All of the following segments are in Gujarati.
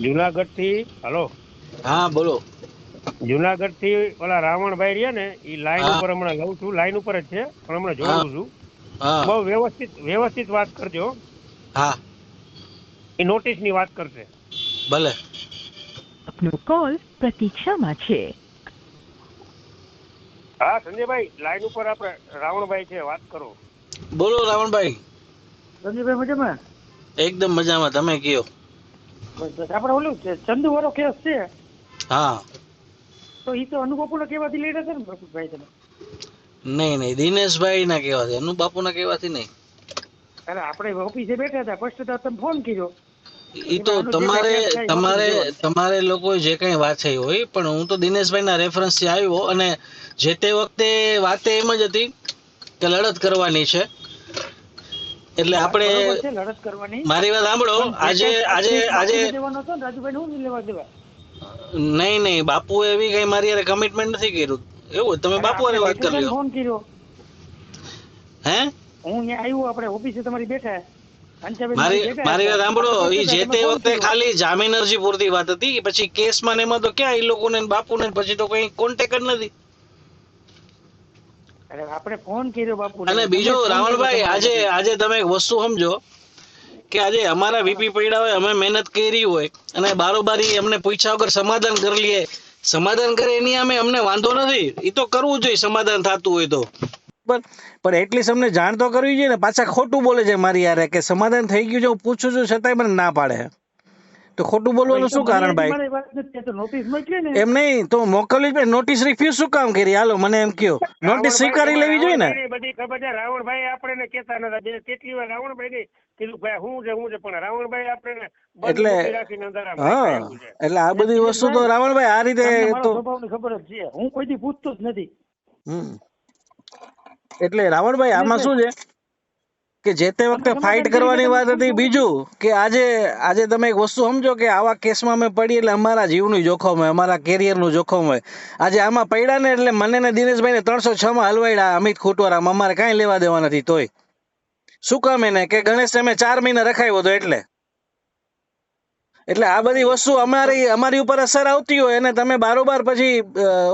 જુનાગઢ થી હલો હા બોલો. જુનાગઢ થી ઓલા રાવણભાઈ રહ્યા ને એ લાઈન હા ઉપર હમણાં લઉં છું, લાઈન ઉપર જ છે પણ હમણાં હા જોડું છું. હા બહુ વ્યવસ્થિત વાત કરજો. હા એ નોટિસ ની વાત કરશે. ભલે. આપનો કોલ પ્રતીક્ષામાં છે. હા સંજયભાઈ, લાઈન ઉપર આપણે રાવણભાઈ છે, વાત કરો. બોલો રાવણભાઈ. સંજયભાઈ મજામાં? એકદમ મજામાં, તમે કયો? બસ બસ. આપણે ઓલું ચંદુ વાળો કેસ છે હા. તો એ તો અનુપપુના કેવાથી લઈ રહ્યા છે ને પ્રફુલભાઈ તમે? નહીં દિનેશભાઈ ના કેવાથી, અનુ બાપુ ના કેવાથી નહીં. અરે આપણે ઓફિસે બેઠા હતા, ફર્સ્ટ તમે ફોન કર્યો. એ તો આનો જે કાંઈ તમારે કેસ થાય એ વકીલ તમારે જોવાનું. તમારે લોકો જે કઈ વાત થઈ હોય, પણ હું તો દિનેશભાઈ ના રેફરન્સ થી આવ્યો અને જે તે વખતે વાત એમ જ હતી કે લડત કરવાની છે. એટલે વાત આપણે બરોબર છે, લડત કરવાની. મારી વાત સાંભળો. પણ જે આજે કાંઈ આજે પ્રાથમિક આજે બાપુને દેવાનો હતો ને રાજુભાઈને હું લેવા દેવા? નહીં બાપુ એવી કઈ મારી યાર કમિટમેન્ટ નથી કર્યું. એવું તમે અરે બાપુ આપણે હારે વાત બેઠા કરી હતા ને, લ્યો. ફોન કર્યો. હે હું અહીંયા આવ્યો, આપણે ઓફિસે તમારી બેઠા. અંચાબેન મારી મારી બેઠા મારી હતા. વાત સાંભળો. આપણે એ ફર્સ્ટ જે તમે તે ફોન વખતે કર્યો. ખાલી જામીન અરજી પૂરતી વાત હતી. પછી કેસમાં ને એમાં તો ક્યાં એ લોકોને ને બાપુને ને પછી તો કઈ કોન્ટેક્ટ જ નથી. અરે આપણે ફોન કર્યો બાપુને, અને તમે બીજું જ ફોન કર્યો રાવણભાઈ, તમારા આજે વતી. આજે તમે એક વસ્તુ સમજો કે આજે અમારા હા. વીપી પડ્યા હોય, અમે મહેનત કરી હોય અને બારોબારી અમને પૂછ્યા વગર સમાધાન કરી લઈએ. સમાધાન કરે એની અમે અમને વાંધો નથી, એ તો કરવું જોઈએ સમાધાન થતું હોય તો. પણ એટલીસ્ટ અમને જાણ તો કરવી જોઈએ ને. પાછા ખોટું બોલે છે મારી યારે કે સમાધાન થઈ ગયું છે, હું પૂછું છું છતાંય મને ના પાડે. તો ખોટું હવે એ બોલવાનું તો શું મને કારણ હજી ભાઈ? મારી વાત નથી, એ તો નોટિસ મોકલી ને. એમ નહીં તો મોકલવી જ. નોટિસ રિફ્યુઝ શું કામ કરી? હાલો મને એમ કયો, નોટિસ રાવણભાઈ સ્વીકારી એમાં લેવી જોઈએ ને. રાવણભાઈ ની બધી ખબર છે. રાવણભાઈ આપણે કેતા નતા, કેટલી વાર રાવણભાઈ ને કીધું ભાઈ હું છે પણ રાવણભાઈ આપણે બંધ એટલે મૂકી રાખીને અંદર આમ રાખ્યા હા, એવું છે. એટલે આ અને બધી વસ્તુ તો દિનેશભાઈ, રાવણભાઈ આ રીતે તમને મારો તો સ્વભાવની ખબર જ છે, હું કોઈથી પૂછતો જ નથી. હમ. એટલે રાવણભાઈ આમાં શું દિનેશભાઈ, છે કે જે તે તમે વખતે ફાઇટ સમાધાન કરી કરવાની શકાય વાત એવું હતી. પૂછો. બીજું કે આજે આજે તમે એક વસ્તુ સમજો કે આવા કેસમાં અમે પડીએ એટલે અમારા જીવનું જોખમ હોય, અમારા કેરિયરનું જોખમ હોય. આજે આમાં પડ્યા ને એટલે મને ને દિનેશભાઈને 306 માં હલવાડ્યા અમિત ખોટવારામાં. અમારે કાંઈ લેવા દેવા નથી. તોય શું કામ એને કે ગણેશ અમે 4 મહિના રખાયો હતો એટલે આ બધી વસ્તુ અમારી ઉપર અસર આવતી હોય અને તમે બારોબાર પછી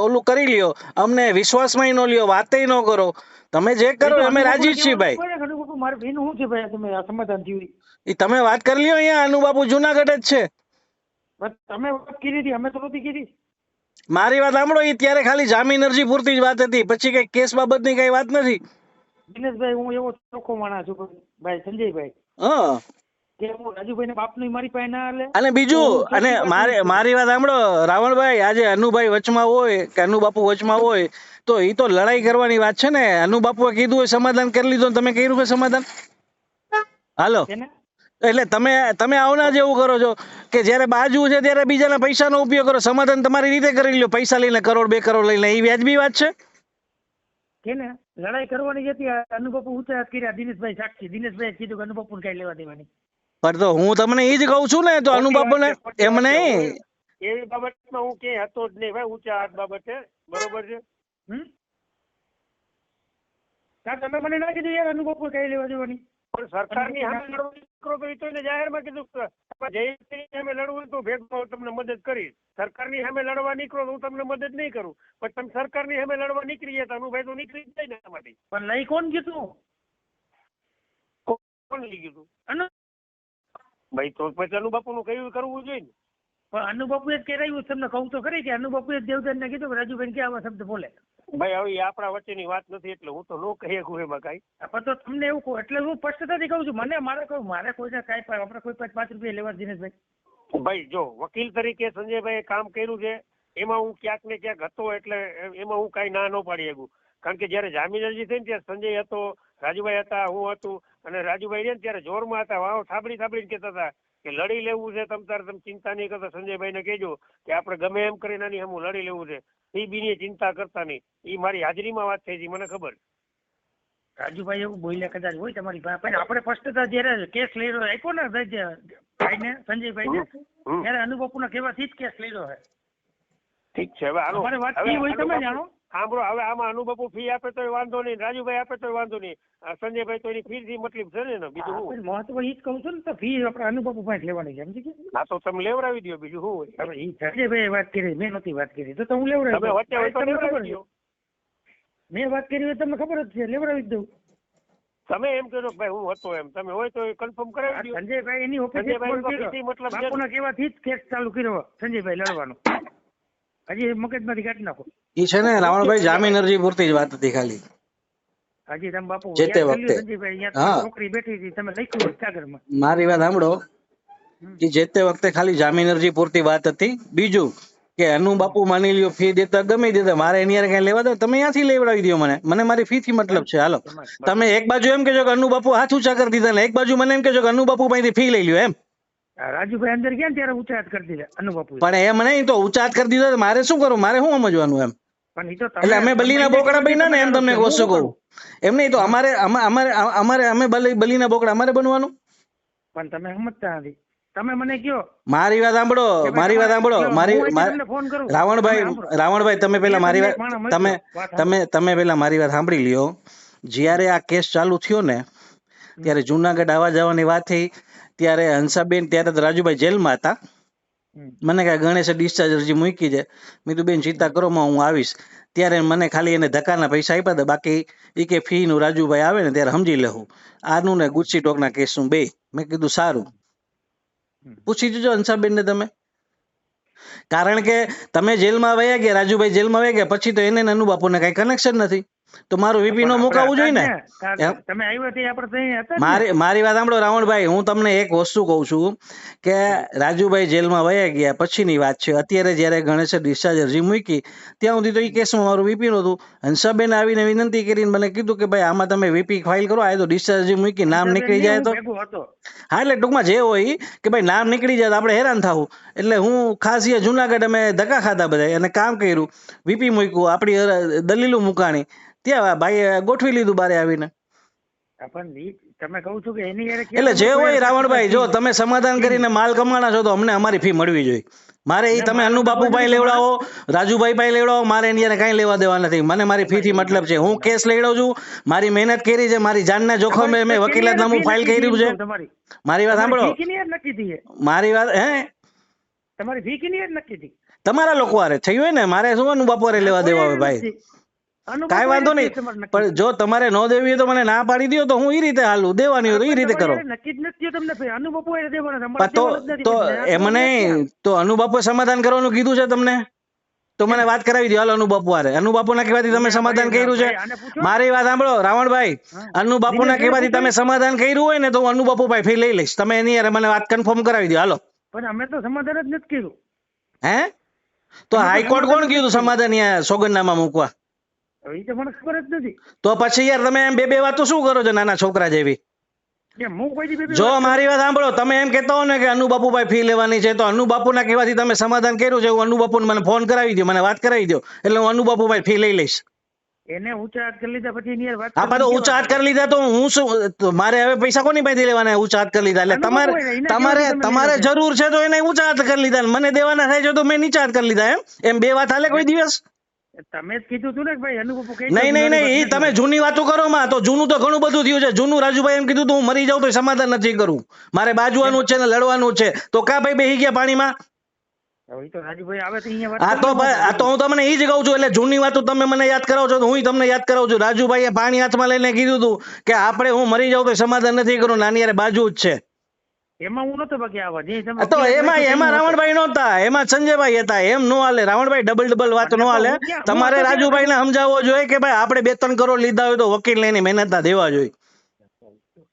ઓલું કરી લ્યો, અમને વિશ્વાસમાં ન લ્યો, વાતે ન કરો. તમે જે એ કરો તો અમે રાજી અનુબાપુને જ છીએ કહેવાનું ભાઈ. પડે ને, અનુબાપુ મારે ભીનું શું છે ભાઈ, તમે આ સમાધાન થયું ઈ? એ તમે વાત કરી લ્યો. અહીંયા અનુબાપુ જુનાગઢ જ છે. બસ તમે વાત કરી હતી, અમે તો નહોતી કરી. મારી વાત સાંભળો. એ ત્યારે ખાલી જામીન અરજી પૂરતી જ વાત હતી, પછી કઈ કેસ બાબતની કઈ વાત નથી. દિનેશભાઈ, હું એવો ચોખ્ખો માણસ છું ભાઈ સંજયભાઈ, હા. કે હું રાજુભાઈ ના બાપનું મારી પાસે ના હાલે. અને તો બીજું, હું અને ચોખ્ખી વાત એવું છું. મારી વાત સાંભળો રાવણભાઈ. આજે અનુભાઈ વચમાં હોય કે અનુબાપુ વચમાં હોય તો એ તો લડાઈ કરવાની વાત છે ને. અનુબાપુએ કીધું હોય સમાધાન કરી લીધું, તમે કર્યું કે સમાધાન? હાલો. એને એટલે તમે આવના જેવું કરો છો કે જયારે બાજુ છે ત્યારે બીજાના પૈસાનો ઉપયોગ કરો. સમાધાન તમારી રીતે કરી લ્યો, પૈસા લઈને, કરોડ 2 કરોડ લઈને. એ વ્યાજબી વાત છે? કેને લડાઈ કરવાની હતી, અનુબાપુ ઊંચા હાથ કર્યા. દિનેશભાઈ સાક્ષી, દિનેશભાઈ કીધું કે અનુબાપુને કઈ લેવા દેવાની. પણ તો હું તમને એ જ કહું છું ને. તો ખોટી વાત અનુબાપુને છે, ખોટી એમ વાત છે. નહીં. એવી બાબતમાં હું ક્યાંય હતો જ નહીં ભાઈ. ઊંચા હાથ બાબતે બરોબર છે. તમે મને ના કીધું યાર અનુબાપુ કઈ લેવા દેવાની. પણ સરકારની સામે લડવા નીકળો તો એ તો એને જાહેરમાં કીધું કે જયંતિની સામે લડવું હોય તો ભેગો તમને મદદ કરીશ. સરકારની સામે લડવા નીકળો તો હું તમને મદદ નહીં કરું, પણ તમે સરકારની સામે લડવા નીકળી ગયા તો અનુભાઈ તો નીકળી જ જાય ને એમાંથી. પણ લઈ કોણ કીધું? કોણ લઈ ગયું ભાઈ? તો પછી અનુબાપુનું કયું કરવું જોઈએ ને. પણ અનુબાપુએ જ કહેવાયું. તમને કહું તો ખરી કે અનુબાપુએ જ દેવદાનને કીધું કે રાજુભાઈ કે આવા શબ્દ બોલે. ભાઈ હવે એ આપણા વચ્ચેની વાત નથી એટલે હું તો ન કહી શકું એમાં કાંઈ. પણ તો તમને એવું કહું એટલે હું સ્પષ્ટતાથી કહું છું. મારે કોઈને કાંઈ આપણે કોઈ 5 રૂપિયા લેવા દિનેશભાઈ. ભાઈ જો વકીલ તરીકે સંજયભાઈ કામ કર્યું છે એમાં હું ક્યાંક ને ક્યાંક હતો એટલે એમાં હું કાંઈ ના ન પાડી શકું. કારણ કે જયારે જામીન અરજી થઈ ને ત્યારે સંજય હતો, રાજુભાઈ હતા, હું હતું અને રાજુભાઈ રહ્યા ને ત્યારે જોરમાં હતા. વાવ થાબડીને કહેતા હતા કે લડી લેવું છે તમે ચિંતા નહીં કરતા. સંજયભાઈને કહેજો કે આપણે ગમે એમ કરીને આની સામું લડી લેવું છે. એ બીની ચિંતા કરતા નહીં. એ મારી હાજરીમાં વાત થઈ હતી, મને ખબર. રાજુભાઈ એવું બોલ્યા કદાચ હોય તમારી પાસે, પણ આપણે સ્પષ્ટતા જયારે કેસ લઈ રહ્યો આપ્યો ને ભાઈને સંજયભાઈને, ત્યારે અનુબાપુના કહેવાથી જ કેસ લઈ રહ્યો છે. ઠીક છે. હવે અમારે વાત થઈ હોય તમે જાણો. સાંભળો, હવે આમાં અનુબાપુ ફી આપે તોય વાંધો નહીં, રાજુભાઈ આપે તોય વાંધો નહીં, આ સંજયભાઈ તો એની ફી થી મતલબ છે ને, બીજું હા, શું? પણ મહત્વ ઈ જ કહું છું ને, તો ફી આપણે અનુબાપુ પાસે લેવાની છે, સમજી ગયા? હા તો તમે લેવડાવી દો, બીજું શું હોય? હવે ઈ સંજયભાઈએ વાત કરી, મેં નહોતી વાત કરી, તો હું લેવડાવી તમે દઉં. વચ્ચે હોય તો તમને ખબર લેવડાવી છે. દો. મેં વાત કરી હોય તમને ખબર જ છે, લેવડાવી જ દઉં. તમે એમ કહો કે ભાઈ હું હતો એમ, તમે હોય તો કન્ફર્મ આ કરાવી દો. સંજયભાઈ એની ઓફિસે સંજયભાઈ ફોન ફીથી કર્યો. મતલબ છે ને. બાપુના કહેવાથી જ કેસ ચાલુ કર્યો સંજયભાઈ લડવાનો. હજી મગજમાંથી કાઢી નાખો. ઈ છે ને રાવણભાઈ જામીન અરજી પૂરતી જ વાત હતી ખાલી. હજી તમે બાપુ જે તે યાદ કરી લ્યો વખતે. સંજયભાઈ, હા. અહીંયા છોકરી બેઠી હતી, તમે લખ્યું હોય કાગળમાં. મારી વાત સાંભળો, કે જે તે વખતે ખાલી જામીન અરજી પૂરતી વાત હતી. બીજું કે અનુ બાપુ માની લ્યો ફી દેતા ગમે દેતા, મારે એની હારે કઈ લેવા દો, તમે ત્યાંથી લેવડાવી દો મને, મને મારી ફી થી મતલબ છે. હાલો, તમે એક બાજુ એમ કહેજો કે અનુ બાપુ હાથ ઊંચા કરી દીધા ને એક બાજુ મને એમ કહેજો કે અનુ બાપુ પાસેથી ફી લઈ લ્યો એમ. આ રાજુભાઈ અંદર ગયા ને ત્યારે ઊંચા હાથ કરી દીધા અનુબાપુ. પણ એમ નહીં, તો ઊંચા હાથ કરી દીધા તો મારે શું કરવું, મારે શું સમજવાનું એમ. પણ ઈ તો તમે- એટલે અમે બલીના બોકડા બન્યા ને એમ તમને હું કહું. કરું? એમ નહીં તો અમારે અમારે અમારે અમે બલીના બોકડા અમારે બનવાનું. પણ તમે સમજતા નથી. તમે મને કયો મારી વાત સાંભળો, મારી વાત સાંભળો, તમને ફોન કરું. રાવણભાઈ તમે પેલા મારી વાત તમે પેલા મારી વાત સાંભળી લ્યો. જ્યારે આ કેસ ચાલુ થયો ને ત્યારે જુનાગઢ આવવા જવાની વાત થઈ, ત્યારે હંસાબેન ત્યારે તો રાજુભાઈ જેલમાં હતા. મને કાંઈ ગણેશે ડિસ્ચાર્જ અરજી મૂકી છે. મેં કીધું બેન ચિંતા કરો માં હું આવીશ. ત્યારે મને ખાલી એને ધક્કાના પૈસા આપ્યા હતા, બાકી એ કે ફી નું રાજુભાઈ આવે ને ત્યારે સમજી લેવું આનું ને ગુસ્સી ટોકના કેસનું બે. મેં કીધું સારું, પૂછી જોજો હંસાબેન ને તમે. કારણ કે તમે જેલમાં વયા ગયા, રાજુભાઈ જેલમાં વયા ગયા, પછી તો એને ને અનુબાપુને કઈ કનેક્શન નથી, તો મારું વીપી નો મુકાવવું જોઈએ ને. તમે આવ્યા તે આપણે ત્યાં હતા ને? મારી વાત સાંભળો રાવણભાઈ, હું તમને એક વસ્તુ કહું છું કે રાજુભાઈ જેલમાં વયા ગયા પછીની વાત છે. અત્યારે જયારે ગણેશે ડિસ્ચાર્જ અરજી મૂકી ત્યાં સુધી તો એ કેસમાં મારું વીપી નહોતું. હંસાબેન આવીને વિનંતી કરીને મને કીધું કે ભાઈ આમાં તમે વીપી ફાઇલ કરો, આ તો ડિસ્ચાર્જ અરજી મૂકી નામ નીકળી જાય તો. હા એટલે ટૂંકમાં જે હોય કે ભાઈ નામ નીકળી જાય તો આપણે હેરાન થવું, એટલે હું ખાસ એ જુનાગઢ અમે ધક્કા ખાધા બધા અને કામ કર્યું, વીપી મૂક્યું, આપણી દલીલો મુકાણી, ત્યાં ભાઈ ગોઠવી લીધું બારે આવીને. તમે કહું છું કે એની એટલે જે હોય રાવણભાઈ, જો તમે સમાધાન કરીને માલ કમાણા છો તો અમને અમારી ફી મળવી જોઈએ. મારે એ તમે અનુબાપુ ભાઈ લેવડાવો, રાજુભાઈ ભાઈ લેવડાવો, મારે એની કઈ લેવા દેવા નથી. મને મારી ફી થી મતલબ છે. હું કેસ લેવડાવું છું, મારી મહેનત કરી છે, મારી જાનના જોખમે મેં વકીલાતનામું ફાઇલ કર્યું છે. મારી વાત સાંભળો, મારી વાત તમારી ફી કિની નક્કી હતી તમારા લોકો હારે થયું હોય ને, મારે શું અનુબાપુ હારે લેવા દેવા હોય ભાઈ, કાંઈ વાંધો નહીં. પણ જો તમારે ન દેવી હોય તો મને ના પાડી દો, તો હું એ રીતે હાલું, દેવાની હોય તો એ રીતે કરો. તો એમ નહીં, તો અનુબાપુએ સમાધાન કરવાનું કીધું છે તમને, તો મને વાત કરાવી દો. હાલો અનુબાપુ હારે, અનુબાપુના કહેવાથી તમે સમાધાન કર્યું છે. મારી વાત સાંભળો રાવણભાઈ, અનુબાપુના કહેવાથી તમે સમાધાન કર્યું હોય ને તો હું અનુબાપુ ભાઈ ફી લઈ લઈશ. તમે એની હારે મને વાત કન્ફર્મ કરાવી દો. હાલો. પણ અમે તો સમાધાન જ નથી કર્યું. હે તો હાઈકોર્ટ કોણ કીધું સમાધાન અહીંયા સોગંદનામા મૂકવા? એ તો મને ખબર જ નથી. તો પછી યાર તમે એમ બે વાતો શું કરો છો નાના છોકરા જેવી? જો મારી વાત સાંભળો, તમે એમ કહેતા હો ને કે અનુબાપુભાઈ ફી લેવાની છે, તો અનુબાપુના કહેવાથી તમે સમાધાન કર્યું છે, હું અનુબાપુને મને ફોન કરાવી દો, મને વાત કરાવી દો, એટલે હું અનુબાપુભાઈ ફી લઈ લઈશ. એને ઊંચા હાથ કરી લીધા પછી એની વાત. હા પણ ઊંચા હાથ કરી લીધા તો હું શું, મારે હવે પૈસા કોની પાસેથી લેવાના? ઊંચા હાથ કરી લીધા એટલે તમારે જરૂર છે તો એને ઊંચા હાથ કરી લીધા, મને દેવાના થાય છે તો મેં નીચા હાથ કરી લીધા. એમ બે વાત હાલે કોઈ દિવસ? તમે જ કીધું તું ને ભાઈ અનુબાપુ કઈ. નહીં એ તમે જૂની વાતો કરો માં, તો જૂનું તો ઘણું બધું થયું છે. જૂનું રાજુભાઈ એમ કીધું તું હું મરી જાઉં તો સમાધાન નથી કરવું, મારે બાજવાનું છે ને લડવાનું છે, તો કા ભાઈ બેહી ગયા પાણીમાં? આ તો હું તમને એ જ કહું છું. એટલે જૂની વાતો તમે મને યાદ કરાવો છો તો હું તમને યાદ કરાવું છું. રાજુભાઈએ પાણી હાથમાં લઈને કીધું હતું કે આપણે હું મરી જાઉં તો સમાધાન નથી કરવું, નાની યાર બાજુ જ છે. એમાં હું નતો બાકી આવા તો એમાં રાવણભાઈ નહોતા, એમાં સંજયભાઈ હતા. એમ નો હાલે રાવણભાઈ, ડબલ વાત નો હાલે. તમારે રાજુભાઈ ને સમજાવવો જોઈએ કે ભાઈ આપણે 2-3 કરોડ લીધા હોય તો વકીલ ને એની મહેનત ના દેવા જોઈએ.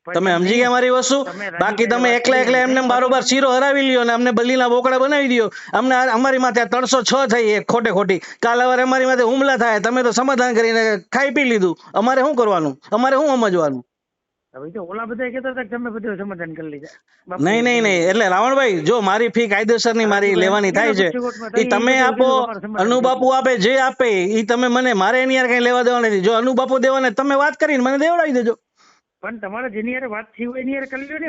તમે સમજી ગયા મારી વસ્તુ? બાકી તમે એકલા એમને બારોબાર શીરો હરાવી લ્યો ને અમને બલીના બોકડા બનાવી દો. અમને અમારી માથે 306 થઈ ખોટી. કાલ હવે અમારી માથે હુમલા થાય, તમે તો સમાધાન કરીને ખાઈ પી લીધું. અમારે શું કરવાનું? અમારે શું સમજવાનું? નહીં એટલે રાવણભાઈ, જો મારી ફી કાયદેસર ની મારી લેવાની થાય છે, એ તમે આપો, અનુબાપુ આપે, જે આપે એ તમે મને, મારે એની યાર કઈ લેવા દેવા નથી. જો અનુબાપુ દેવાને તમે વાત કરીને મને દેવડાવી દેજો. પણ તમારે જેની યાર વાત થઈ હોય એની યાર કરી લ્યો ને.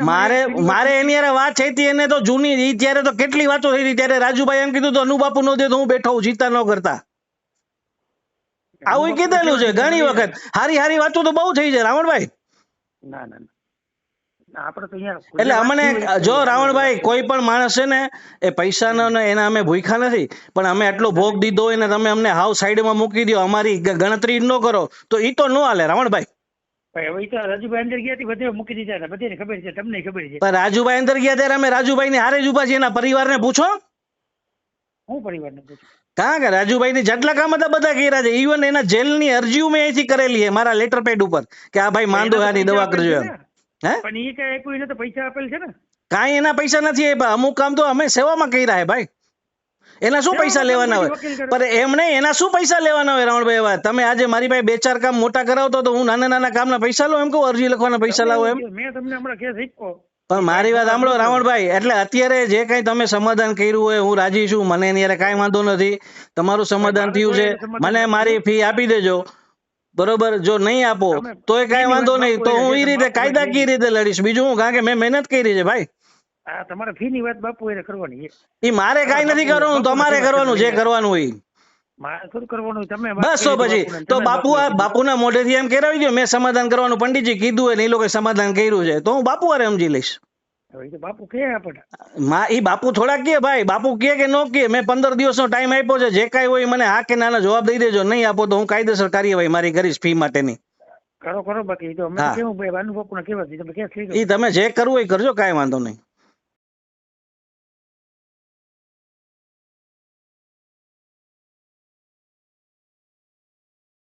મારે એની યાર વાત થઈ હતી, એને તો જૂની, ત્યારે તો કેટલી વાતો થઈ હતી. ત્યારે રાજુભાઈ એમ કીધું તો અનુબાપુ નો દે તો હું બેઠો હું, ચિંતા ન કરતા. આવું કીધેલું છે ઘણી વખત. હારી હારી વાતો તો બહુ થઈ છે રાવણભાઈ. ના ના ના. આપણે તો અહીંયા એટલે અમને જો રાવણભાઈ કોઈ પણ માણસ છે ને એ પૈસાનો ને એના અમે ભૂખ્યા નથી, પણ અમે એટલો ભોગ દીધો હોય ને તમે અમને હાવ સાઈડમાં મૂકી દો, અમારી ગણતરી ન કરો તો ઈ તો ન હાલે રાવણભાઈ. હવે ઈ તો રાજુભાઈ અંદર ગયા હતી, બધે મૂકી દીધા હતા, બધાને ખબર છે, તમને ખબર છે. પણ રાજુભાઈ અંદર ગયા ત્યારે અમે રાજુભાઈ ની હારે જ ઉભા છીએ, એના પરિવારને પૂછો. હું પરિવારને પૂછું? કારણ કે રાજુભાઈ ની જેટલા કામ હતા બધા કર્યા છે, ઇવન એના જેલની અરજીઓ મેં અહીંથી કરેલી છે મારા લેટર પેડ ઉપર કે આ ભાઈ માંદો હાની દવા કરજો એમ. હે પણ ઈ કઈ આપ્યું, એને તો પૈસા આપેલ છે ને. કાંઈ એના પૈસા નથી આપ્યા, અમુક કામ તો અમે સેવામાં કર્યા હે ભાઈ. એના શું પૈસા લેવાના હોય? પણ એમ નહીં, એના શું પૈસા લેવાના હોય રાવણભાઈ? એવા તમે આજે મારી પાસે 2-4 કામ મોટા કરાવતો તો હું નાના નાના કામના પૈસા લો એમ કહું? અરજી લખવાના પૈસા લાવો એમ? મેં તમને હમણાં કેસ આપ્યો. પણ મારી વાત સાંભળો રાવણભાઈ, એટલે અત્યારે જે કઈ તમે સમાધાન કર્યું હોય હું રાજી છું, મને એની હારે કાંઈ વાંધો નથી. તમારું સમાધાન થયું છે, મને મારી ફી આપી દેજો, બરોબર? જો નહીં આપો તોય કાંઈ વાંધો નહીં, તો હું એ રીતે કાયદાકીય રીતે લડીશ. બીજું હું, કારણ કે મેં મહેનત કરી છે ભાઈ. આ તમારે ફી ની વાત બાપુ એને કરવાની છે. એ મારે કાંઈ નથી કરવાનું, તમારે કરવાનું જે કરવાનું હોય. મારે થોડું કરવાનું હોય, તમે બસ તો પછી તો બાપુના મોઢેથી એમ કહેવાય દો મેં સમાધાન કરવાનું પંડિતજી કીધું હોય ને એ લોકો સમાધાન કર્યું છે, તો હું બાપુ હારે સમજી લઈશ. હવે ઈ તો બાપુ કે આપણે એ બાપુ થોડા કે ભાઈ, બાપુ કે ન કે મેં 15 દિવસનો ટાઈમ આપ્યો છે, જે કાંઈ હોય મને હા કે નાના જવાબ દઈ દેજો. નહીં આપો તો હું કાયદેસર કાર્યવાહી મારી કરીશ ફી માટેની. કરો બાકી તો અમે કેવું ભાઈ ભાનુ બાપુને કેવા તમે કેસ લીધો. એ તમે જે કરવું એ કરજો, કાંઈ વાંધો નહીં.